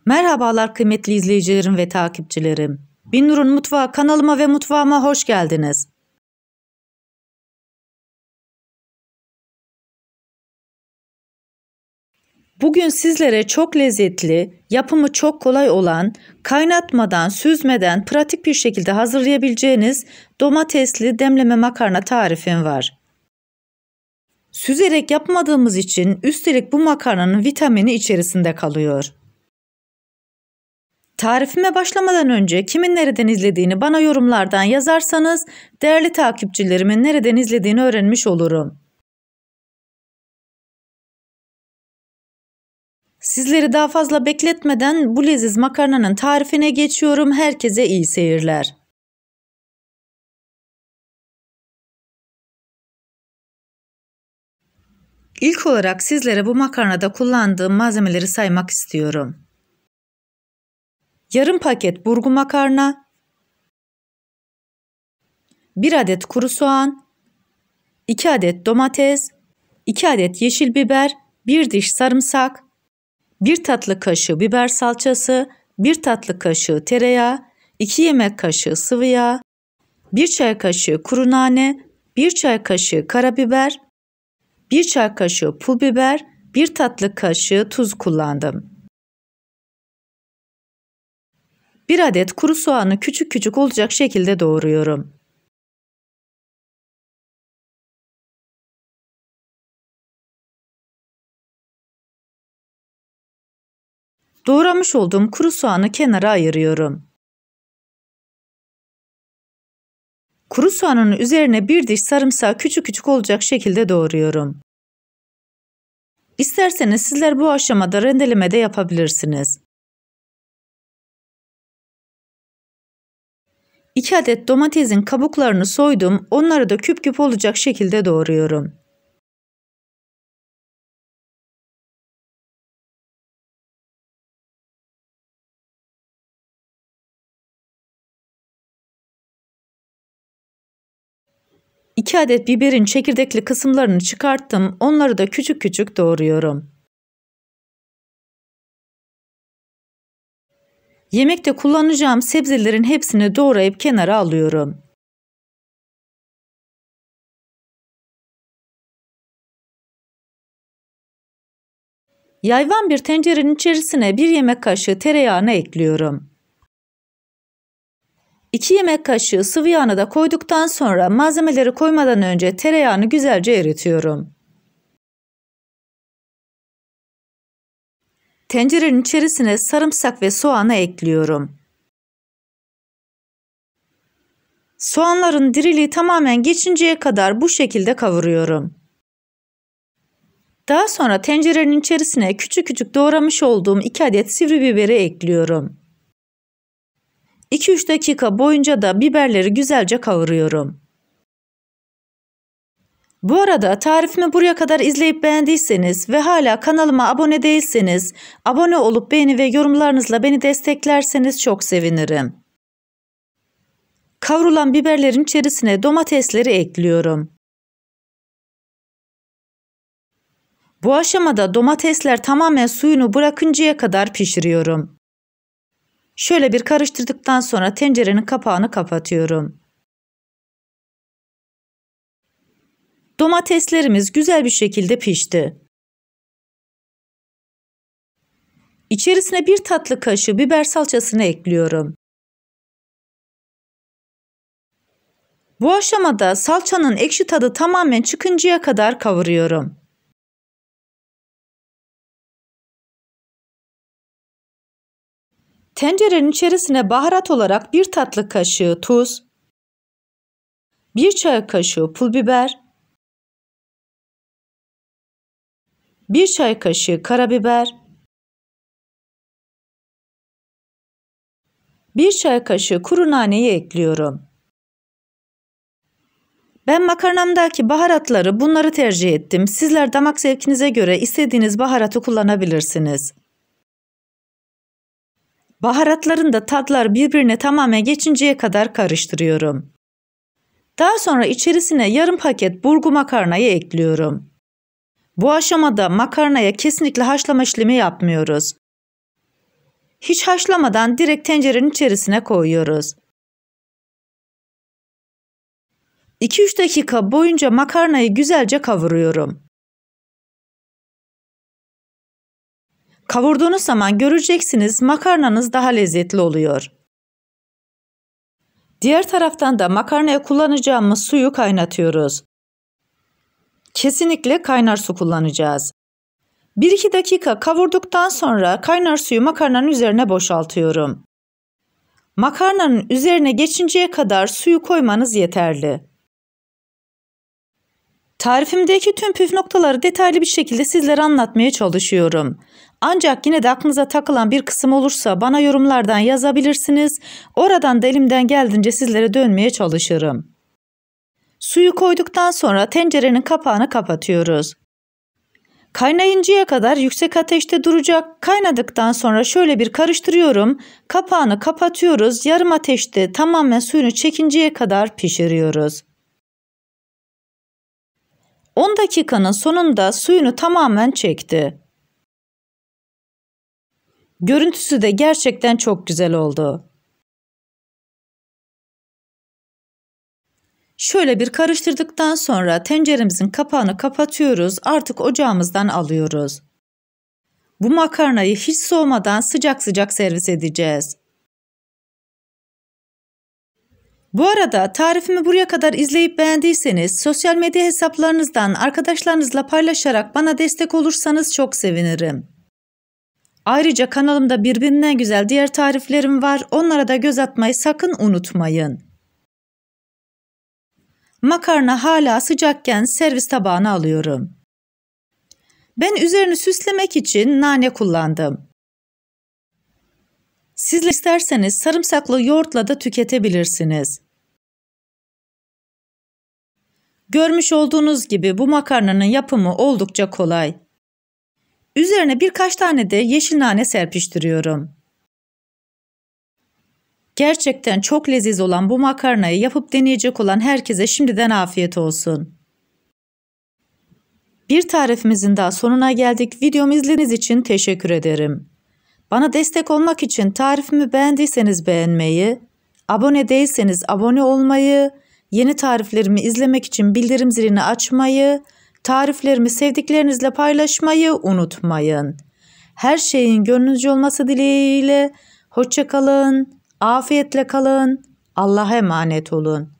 Merhabalar kıymetli izleyicilerim ve takipçilerim. Binnur'un Mutfağı kanalıma ve mutfağıma hoş geldiniz. Bugün sizlere çok lezzetli, yapımı çok kolay olan, kaynatmadan, süzmeden pratik bir şekilde hazırlayabileceğiniz domatesli demleme makarna tarifim var. Süzerek yapmadığımız için üstelik bu makarnanın vitamini içerisinde kalıyor. Tarifime başlamadan önce kimin nereden izlediğini bana yorumlardan yazarsanız değerli takipçilerimin nereden izlediğini öğrenmiş olurum. Sizleri daha fazla bekletmeden bu leziz makarnanın tarifine geçiyorum. Herkese iyi seyirler. İlk olarak sizlere bu makarnada kullandığım malzemeleri saymak istiyorum. Yarım paket burgu makarna, 1 adet kuru soğan, 2 adet domates, 2 adet yeşil biber, 1 diş sarımsak, 1 tatlı kaşığı biber salçası, 1 tatlı kaşığı tereyağı, 2 yemek kaşığı sıvı yağ, 1 çay kaşığı kuru nane, 1 çay kaşığı karabiber, 1 çay kaşığı pul biber, 1 tatlı kaşığı tuz kullandım. 1 adet kuru soğanı küçük küçük olacak şekilde doğruyorum. Doğramış olduğum kuru soğanı kenara ayırıyorum. Kuru soğanın üzerine 1 diş sarımsağı küçük küçük olacak şekilde doğruyorum. İsterseniz sizler bu aşamada rendeleme de yapabilirsiniz. 2 adet domatesin kabuklarını soydum, onları da küp küp olacak şekilde doğruyorum. İki adet biberin çekirdekli kısımlarını çıkarttım, onları da küçük küçük doğruyorum. Yemekte kullanacağım sebzelerin hepsini doğrayıp kenara alıyorum. Yayvan bir tencerenin içerisine 1 yemek kaşığı tereyağını ekliyorum. 2 yemek kaşığı sıvı yağını da koyduktan sonra malzemeleri koymadan önce tereyağını güzelce eritiyorum. Tencerenin içerisine sarımsak ve soğanı ekliyorum. Soğanların diriliği tamamen geçinceye kadar bu şekilde kavuruyorum. Daha sonra tencerenin içerisine küçük küçük doğramış olduğum 2 adet sivri biberi ekliyorum. 2-3 dakika boyunca da biberleri güzelce kavuruyorum. Bu arada tarifimi buraya kadar izleyip beğendiyseniz ve hala kanalıma abone değilseniz abone olup beğeni ve yorumlarınızla beni desteklerseniz çok sevinirim. Kavrulan biberlerin içerisine domatesleri ekliyorum. Bu aşamada domatesler tamamen suyunu bırakıncaya kadar pişiriyorum. Şöyle bir karıştırdıktan sonra tencerenin kapağını kapatıyorum. Domateslerimiz güzel bir şekilde pişti. İçerisine 1 tatlı kaşığı biber salçasını ekliyorum. Bu aşamada salçanın ekşi tadı tamamen çıkıncaya kadar kavuruyorum. Tencerenin içerisine baharat olarak 1 tatlı kaşığı tuz, 1 çay kaşığı pul biber, 1 çay kaşığı karabiber, 1 çay kaşığı kuru naneyi ekliyorum. Ben makarnamdaki baharatları bunları tercih ettim. Sizler damak zevkinize göre istediğiniz baharatı kullanabilirsiniz. Baharatların da tatlar birbirine tamamen geçinceye kadar karıştırıyorum. Daha sonra içerisine yarım paket burgu makarnayı ekliyorum. Bu aşamada makarnaya kesinlikle haşlama işlemi yapmıyoruz. Hiç haşlamadan direkt tencerenin içerisine koyuyoruz. 2-3 dakika boyunca makarnayı güzelce kavuruyorum. Kavurduğunuz zaman göreceksiniz makarnanız daha lezzetli oluyor. Diğer taraftan da makarnaya kullanacağımız suyu kaynatıyoruz. Kesinlikle kaynar su kullanacağız. 1-2 dakika kavurduktan sonra kaynar suyu makarnanın üzerine boşaltıyorum. Makarnanın üzerine geçinceye kadar suyu koymanız yeterli. Tarifimdeki tüm püf noktaları detaylı bir şekilde sizlere anlatmaya çalışıyorum. Ancak yine de aklınıza takılan bir kısım olursa bana yorumlardan yazabilirsiniz. Oradan da elimden geldiğince sizlere dönmeye çalışırım. Suyu koyduktan sonra tencerenin kapağını kapatıyoruz. Kaynayıncaya kadar yüksek ateşte duracak. Kaynadıktan sonra şöyle bir karıştırıyorum. Kapağını kapatıyoruz. Yarım ateşte tamamen suyunu çekinceye kadar pişiriyoruz. 10 dakikanın sonunda suyunu tamamen çekti. Görüntüsü de gerçekten çok güzel oldu. Şöyle bir karıştırdıktan sonra tenceremizin kapağını kapatıyoruz. Artık ocağımızdan alıyoruz. Bu makarnayı hiç soğumadan sıcak sıcak servis edeceğiz. Bu arada tarifimi buraya kadar izleyip beğendiyseniz sosyal medya hesaplarınızdan arkadaşlarınızla paylaşarak bana destek olursanız çok sevinirim. Ayrıca kanalımda birbirinden güzel diğer tariflerim var. Onlara da göz atmayı sakın unutmayın. Makarna hala sıcakken servis tabağına alıyorum. Ben üzerini süslemek için nane kullandım. Sizler isterseniz sarımsaklı yoğurtla da tüketebilirsiniz. Görmüş olduğunuz gibi bu makarnanın yapımı oldukça kolay. Üzerine birkaç tane de yeşil nane serpiştiriyorum. Gerçekten çok leziz olan bu makarnayı yapıp deneyecek olan herkese şimdiden afiyet olsun. Bir tarifimizin daha sonuna geldik. Videomu izlediğiniz için teşekkür ederim. Bana destek olmak için tarifimi beğendiyseniz beğenmeyi, abone değilseniz abone olmayı, yeni tariflerimi izlemek için bildirim zilini açmayı, tariflerimi sevdiklerinizle paylaşmayı unutmayın. Her şeyin gönlünüzce olması dileğiyle hoşça kalın, afiyetle kalın, Allah'a emanet olun.